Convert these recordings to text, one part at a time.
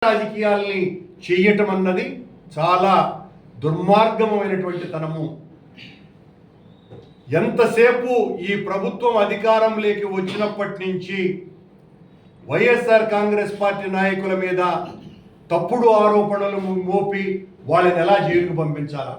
రాజకీయాల్ని చెయ్యటం అన్నది చాలా దుర్మార్గమైనటువంటి తనము. ఎంతసేపు ఈ ప్రభుత్వం అధికారంలోకి వచ్చినప్పటి నుంచి వైఎస్ఆర్ కాంగ్రెస్ పార్టీ నాయకుల మీద తప్పుడు ఆరోపణలు మోపి వాళ్ళని ఎలా జైలుకు పంపించాలా,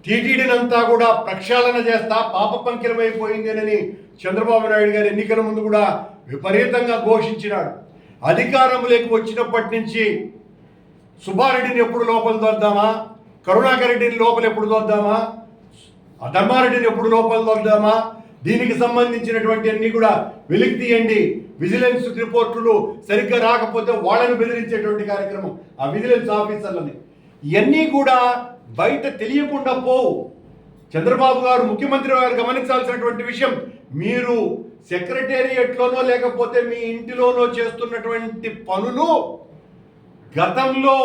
టీటీడీనంతా కూడా ప్రక్షాళన చేస్తా పాప పంకిరమైపోయిందేనని చంద్రబాబు నాయుడు గారు ఎన్నికల ముందు కూడా విపరీతంగా ఘోషించినాడు. అధికారంలోకి వచ్చినప్పటి నుంచి సుబ్బారెడ్డిని ఎప్పుడు లోపల దొద్దామా, కరుణాకర్ రెడ్డిని లోపల ఎప్పుడు దొద్దామా, ధర్మారెడ్డిని ఎప్పుడు లోపల దొద్దామా, దీనికి సంబంధించినటువంటి అన్ని కూడా వెలికి తీయండి, విజిలెన్స్ రిపోర్టులు సరిగ్గా రాకపోతే వాళ్ళని బెదిరించేటువంటి కార్యక్రమం ఆ విజిలెన్స్ ఆఫీసర్లని, ఇవన్నీ కూడా బయట తెలియకుండా పోవు. చంద్రబాబు గారు ముఖ్యమంత్రి గారు గమనించాల్సినటువంటి విషయం, మీరు సెక్రటేరియట్లోనో లేకపోతే మీ ఇంటిలోనో చేస్తున్నటువంటి పనులు గతంలో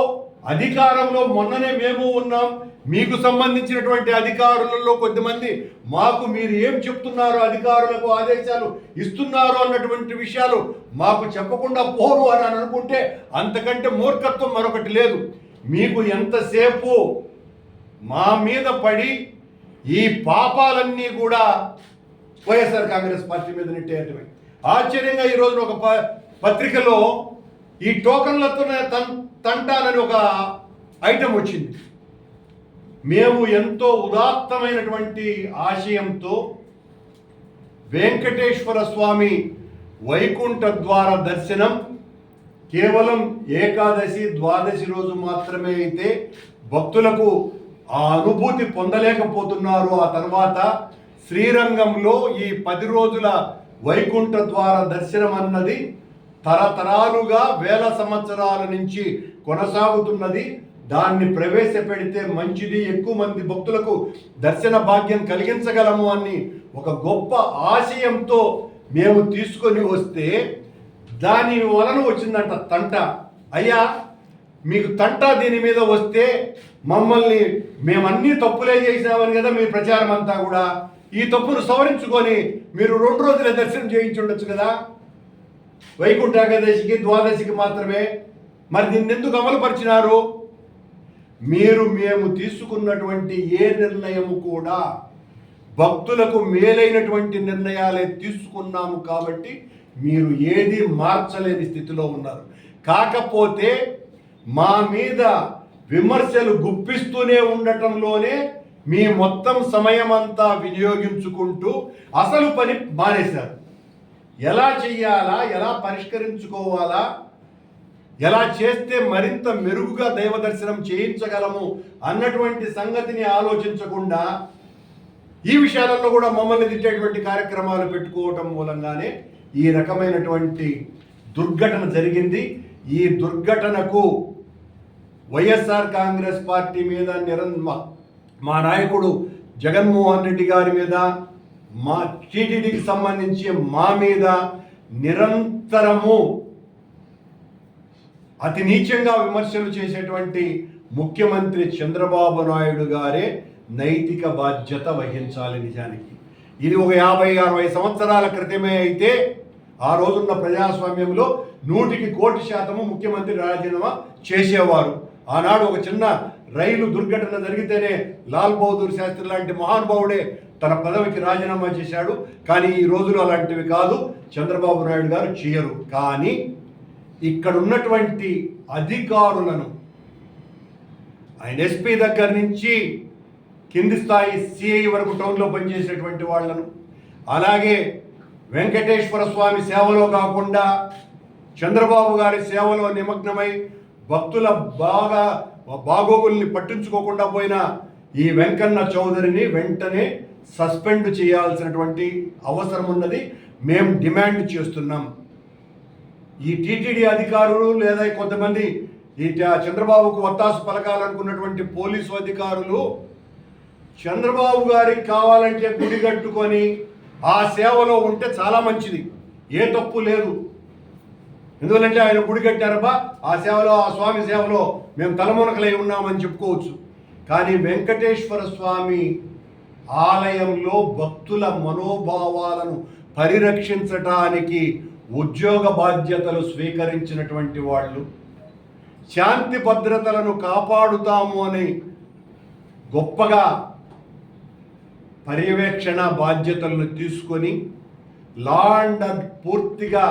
అధికారంలో మొన్ననే మేము ఉన్నాం, మీకు సంబంధించినటువంటి అధికారులలో కొద్దిమంది మాకు మీరు ఏం చెప్తున్నారో అధికారులకు ఆదేశాలు ఇస్తున్నారు అన్నటువంటి విషయాలు మాకు చెప్పకుండా పోరు అని అనుకుంటే అంతకంటే మూర్ఖత్వం మరొకటి లేదు. మీకు ఎంతసేపు మా మీద పడి ఈ పాపాలన్నీ కూడా వైఎస్ఆర్ కాంగ్రెస్ పార్టీ మీద నెట్టేయటమే. ఆశ్చర్యంగా ఈరోజు ఒక పత్రికలో ఈ టోకన్లతో తంటాలని ఒక ఐటెం వచ్చింది. మేము ఎంతో ఉదాత్తమైనటువంటి ఆశయంతో వెంకటేశ్వర స్వామి వైకుంఠ ద్వార దర్శనం కేవలం ఏకాదశి ద్వాదశి రోజు మాత్రమే అయితే భక్తులకు ఆ అనుభూతి పొందలేకపోతున్నారు. ఆ తర్వాత శ్రీరంగంలో ఈ 10 రోజుల వైకుంఠ ద్వార దర్శనం అన్నది తరతరాలుగా వేల సంవత్సరాల నుంచి కొనసాగుతున్నది. దాన్ని ప్రవేశపెడితే మంచిది, ఎక్కువ మంది భక్తులకు దర్శన భాగ్యం కలిగించగలము అని ఒక గొప్ప ఆశయంతో మేము తీసుకొని వస్తే దాని వలన వచ్చిందంట తంట. అయ్యా మీకు తంట దీని మీద వస్తే మమ్మల్ని మేమన్నీ తప్పులే చేసినామని కదా మీ ప్రచారం అంతా కూడా, ఈ తప్పును సవరించుకొని మీరు 2 రోజుల దర్శనం చేయించి ఉండొచ్చు కదా, వైకుంఠ ఏకాదశికి ద్వాదశికి మాత్రమే. మరి దీన్ని ఎందుకు అమలుపరిచినారు? మేము తీసుకున్నటువంటి ఏ నిర్ణయము కూడా భక్తులకు మేలైనటువంటి నిర్ణయాలే తీసుకున్నాము కాబట్టి మీరు ఏది మార్చలేని స్థితిలో ఉన్నారు. కాకపోతే మా మీద విమర్శలు గుప్పిస్తూనే ఉండటంలోనే మీ మొత్తం సమయం అంతా వినియోగించుకుంటూ అసలు పని మానేశారు. ఎలా చెయ్యాలా, ఎలా పరిష్కరించుకోవాలా, ఎలా చేస్తే మరింత మెరుగుగా దైవ దర్శనం చేయించగలము అన్నటువంటి సంగతిని ఆలోచించకుండా ఈ విషయాలలో కూడా మమ్మల్ని తిట్టేటువంటి కార్యక్రమాలు పెట్టుకోవటం మూలంగానే ఈ రకమైనటువంటి దుర్ఘటన జరిగింది. ఈ దుర్ఘటనకు వైఎస్ఆర్ కాంగ్రెస్ పార్టీ మీద మా నాయకుడు జగన్మోహన్ రెడ్డి గారి మీద, మా టీటీడీకి సంబంధించి మా మీద నిరంతరము అతి నీచంగా విమర్శలు చేసేటువంటి ముఖ్యమంత్రి చంద్రబాబు నాయుడు గారే నైతిక బాధ్యత వహించాలి. నిజానికి ఇది ఒక 50-60 సంవత్సరాల క్రితమే అయితే ఆ రోజున్న ప్రజాస్వామ్యంలో 100% ముఖ్యమంత్రి రాజీనామా చేసేవారు. ఆనాడు ఒక చిన్న రైలు దుర్ఘటన జరిగితేనే లాల్ బహదూర్ శాస్త్రి లాంటి మహానుభావుడే తన పదవికి రాజీనామా చేశాడు. కానీ ఈ రోజులు అలాంటివి కాదు, చంద్రబాబు నాయుడు గారు చేయరు. కానీ ఇక్కడ ఉన్నటువంటి అధికారులను, ఆయన ఎస్పీ దగ్గర నుంచి కింది స్థాయి సిఐ వరకు టౌన్లో పనిచేసేటువంటి వాళ్ళను, అలాగే వెంకటేశ్వర స్వామి సేవలో కాకుండా చంద్రబాబు గారి సేవలో నిమగ్నమై భక్తుల బాగోగుల్ని పట్టించుకోకుండా పోయిన ఈ వెంకన్న చౌదరిని వెంటనే సస్పెండ్ చేయాల్సినటువంటి అవసరం ఉన్నది. మేము డిమాండ్ చేస్తున్నాం. ఈ టీటీడీ అధికారులు లేదా కొంతమంది ఈ చంద్రబాబుకు ఒత్తాసు పలకాలనుకున్నటువంటి పోలీసు అధికారులు చంద్రబాబు గారికి కావాలంటే గుడి కట్టుకొని ఆ సేవలో ఉంటే చాలా మంచిది, ఏ తప్పు లేదు. ఎందుకంటే ఆయన గుడి కట్టారబ్బా, ఆ సేవలో, ఆ స్వామి సేవలో మేము తలమునకలై ఉన్నామని చెప్పుకోవచ్చు. కానీ వెంకటేశ్వర స్వామి ఆలయంలో భక్తుల మనోభావాలను పరిరక్షించటానికి ఉద్యోగ బాధ్యతలు స్వీకరించినటువంటి వాళ్ళు, శాంతి భద్రతలను కాపాడుతాము అని గొప్పగా పర్యవేక్షణ బాధ్యతలను తీసుకొని లా అండ్ ఆర్డర్ పూర్తిగా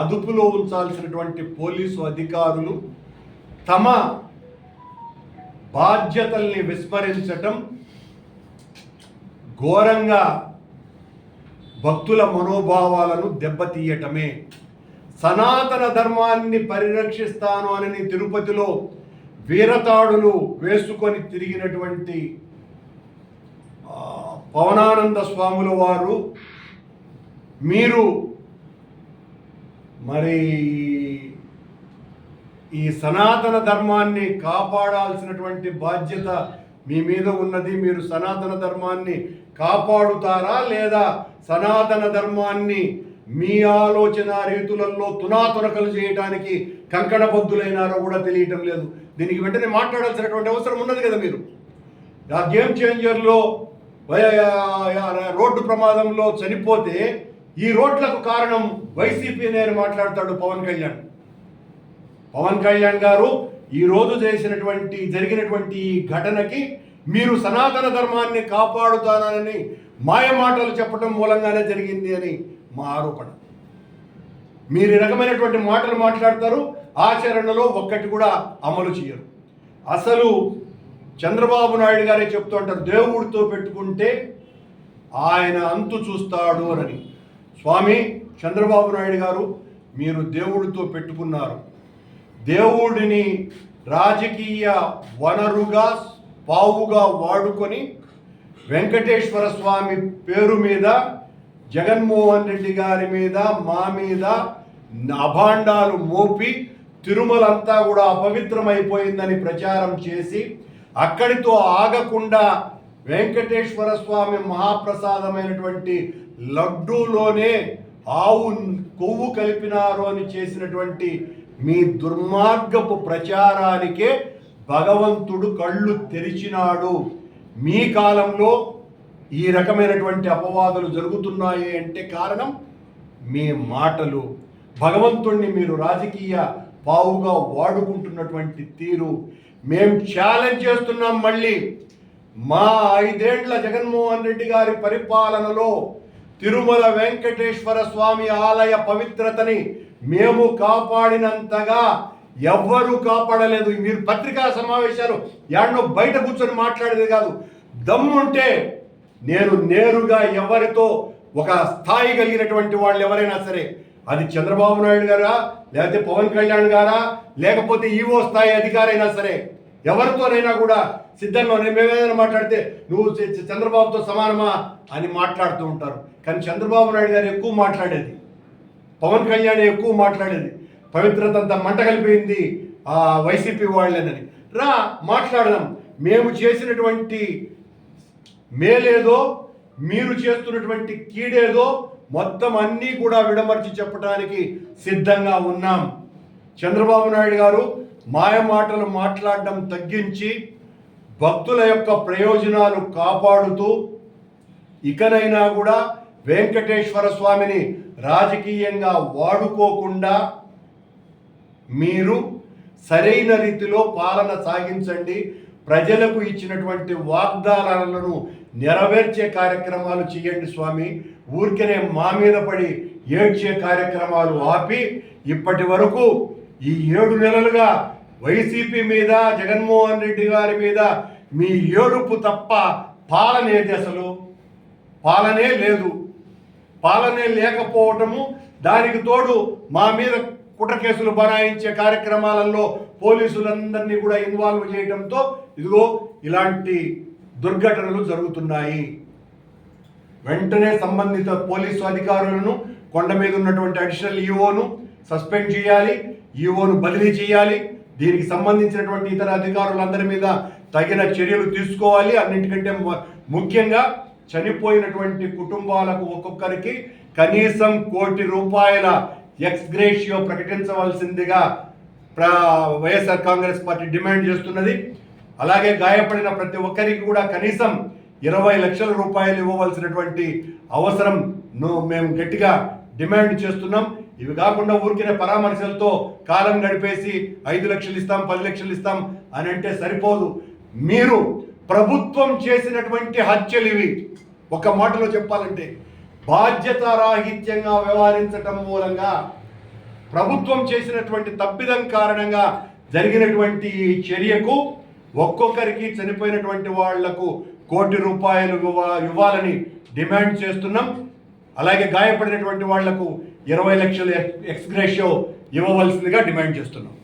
అదుపులో ఉంచాల్సినటువంటి పోలీసు అధికారులు తమ బాధ్యతల్ని విస్మరించటం ఘోరంగా భక్తుల మనోభావాలను దెబ్బతీయటమే. సనాతన ధర్మాన్ని పరిరక్షిస్తాను అని తిరుపతిలో వీరతాడులు వేసుకొని తిరిగినటువంటి పవనానంద స్వాముల వారు మీరు మరి ఈ సనాతన ధర్మాన్ని కాపాడాల్సినటువంటి బాధ్యత మీ మీద ఉన్నది. మీరు సనాతన ధర్మాన్ని కాపాడుతారా లేదా సనాతన ధర్మాన్ని మీ ఆలోచన రీతులలో తునాతునకలు చేయడానికి కంకణబద్ధులైనారో కూడా తెలియటం లేదు. దీనికి వెంటనే మాట్లాడాల్సినటువంటి అవసరం ఉన్నది కదా. మీరు ఆ గేమ్ చేంజర్లో రోడ్డు ప్రమాదంలో చనిపోతే ఈ రోడ్లకు కారణం వైసీపీ అని మాట్లాడతాడు పవన్ కళ్యాణ్ గారు. ఈరోజు జరిగినటువంటి ఈ ఘటనకి మీరు సనాతన ధర్మాన్ని కాపాడుతానని మాయ మాటలు చెప్పడం మూలంగానే జరిగింది అని మా ఆరోపణ. మీరు ఈ రకమైనటువంటి మాటలు మాట్లాడతారు, ఆచరణలో ఒక్కటి కూడా అమలు చేయరు. అసలు చంద్రబాబు నాయుడు గారే చెప్తూ ఉంటారు, దేవుడితో పెట్టుకుంటే ఆయన అంతు చూస్తాడు అని. స్వామి చంద్రబాబు నాయుడు గారు, మీరు దేవుడితో పెట్టుకున్నారు. దేవుడిని రాజకీయ వనరుగా పావుగా వాడుకొని వెంకటేశ్వర స్వామి పేరు మీద జగన్మోహన్ రెడ్డి గారి మీద మా మీద అభాండాలు మోపి తిరుమలంతా కూడా అపవిత్రమైపోయిందని ప్రచారం చేసి అక్కడితో ఆగకుండా వెంకటేశ్వర స్వామి మహాప్రసాదమైనటువంటి లడ్డూలోనే ఆవు కొవ్వు కలిపినారు అని చేసినటువంటి మీ దుర్మార్గపు ప్రచారానికే భగవంతుడు కళ్ళు తెరిచినాడు. మీ కాలంలో ఈ రకమైనటువంటి అపవాదులు జరుగుతున్నాయి అంటే కారణం మీ మాటలు. భగవంతుణ్ణి మీరు రాజకీయ పావుగా వాడుకుంటున్నటువంటి తీరు. మేము ఛాలెంజ్ చేస్తున్నాం. మళ్ళీ మా 5 ఏళ్ల జగన్మోహన్ రెడ్డి గారి పరిపాలనలో తిరుమల వెంకటేశ్వర స్వామి ఆలయ పవిత్రతని మేము కాపాడినంతగా ఎవ్వరూ కాపాడలేదు. మీరు పత్రికా సమావేశాలు యాడ్నో బయట కూర్చొని మాట్లాడేది కాదు. దమ్ముంటే నేను నేరుగా ఎవరితో ఒక స్థాయి కలిగినటువంటి వాళ్ళు ఎవరైనా సరే, అది చంద్రబాబు నాయుడు గారా లేకపోతే పవన్ కళ్యాణ్ గారా లేకపోతే ఈవో స్థాయి అధికారైనా సరే, ఎవరితోనైనా కూడా సిద్ధంగా మేమేదైనా మాట్లాడితే నువ్వు చంద్రబాబుతో సమానమా అని మాట్లాడుతూ ఉంటారు. కానీ చంద్రబాబు నాయుడు గారు ఎక్కువ మాట్లాడేది, పవన్ కళ్యాణ్ ఎక్కువ మాట్లాడేది. పవిత్రత అంతా మంట కలిపింది ఆ వైసీపీ వాళ్ళని. రా మాట్లాడదాం. మేము చేసినటువంటి మేలేదో మీరు చేస్తున్నటువంటి కీడేదో మొత్తం అన్నీ కూడా విడమర్చి చెప్పడానికి సిద్ధంగా ఉన్నాం. చంద్రబాబు నాయుడు గారు మాయ మాటలు మాట్లాడడం తగ్గించి భక్తుల యొక్క ప్రయోజనాలు కాపాడుతూ ఇకనైనా కూడా వెంకటేశ్వర స్వామిని రాజకీయంగా వాడుకోకుండా మీరు సరైన రీతిలో పాలన సాగించండి. ప్రజలకు ఇచ్చినటువంటి వాగ్దానాలను నెరవేర్చే కార్యక్రమాలు చేయండి స్వామి. ఊరికనే మా మీద పడి ఏడ్చే కార్యక్రమాలు ఆపి ఇప్పటి వరకు ఈ 7 నెలలుగా వైసీపీ మీద జగన్మోహన్ రెడ్డి గారి మీద మీ ఏడుపు తప్ప పాలనేది అసలు పాలనే లేదు. పాలనే లేకపోవటము, దానికి తోడు మా మీద కుట్ర కేసులు బనాయించే కార్యక్రమాలలో పోలీసులందరినీ కూడా ఇన్వాల్వ్ చేయడంతో ఇదిగో ఇలాంటి దుర్ఘటనలు జరుగుతున్నాయి. వెంటనే సంబంధిత పోలీసు అధికారులను, కొండ మీద ఉన్నటువంటి అడిషనల్ ఈఓను సస్పెండ్ చేయాలి, ఈఓను బదిలీ చేయాలి. దీనికి సంబంధించినటువంటి ఇతర అధికారులందరి మీద తగిన చర్యలు తీసుకోవాలి. అన్నింటికంటే ముఖ్యంగా చనిపోయినటువంటి కుటుంబాలకు ఒక్కొక్కరికి కనీసం ₹1,00,00,000 ఎక్స్గ్రేషియో ప్రకటించవలసిందిగా వైఎస్ఆర్ కాంగ్రెస్ పార్టీ డిమాండ్ చేస్తున్నది. అలాగే గాయపడిన ప్రతి ఒక్కరికి కూడా కనీసం 20 లక్షల రూపాయలు ఇవ్వవలసినటువంటి అవసరం మేము గట్టిగా డిమాండ్ చేస్తున్నాం. ఇవి కాకుండా ఊరికినే పరామర్శలతో కాలం గడిపేసి 5 లక్షలు ఇస్తాం 10 లక్షలు ఇస్తాం అని అంటే సరిపోదు. మీరు ప్రభుత్వం చేసినటువంటి హత్యలు ఇవి. ఒక మాటలో చెప్పాలంటే బాధ్యతారాహిత్యంగా వ్యవహరించటం మూలంగా ప్రభుత్వం చేసినటువంటి తప్పిదం కారణంగా జరిగినటువంటి ఈ చర్యకు ఒక్కొక్కరికి చనిపోయినటువంటి వాళ్లకు ₹1 కోటి ఇవ్వాలని డిమాండ్ చేస్తున్నాం. అలాగే గాయపడినటువంటి వాళ్లకు 20 లక్షల ఎక్స్ గ్రేషియో ఇవ్వవలసిందిగా డిమాండ్ చేస్తున్నాం.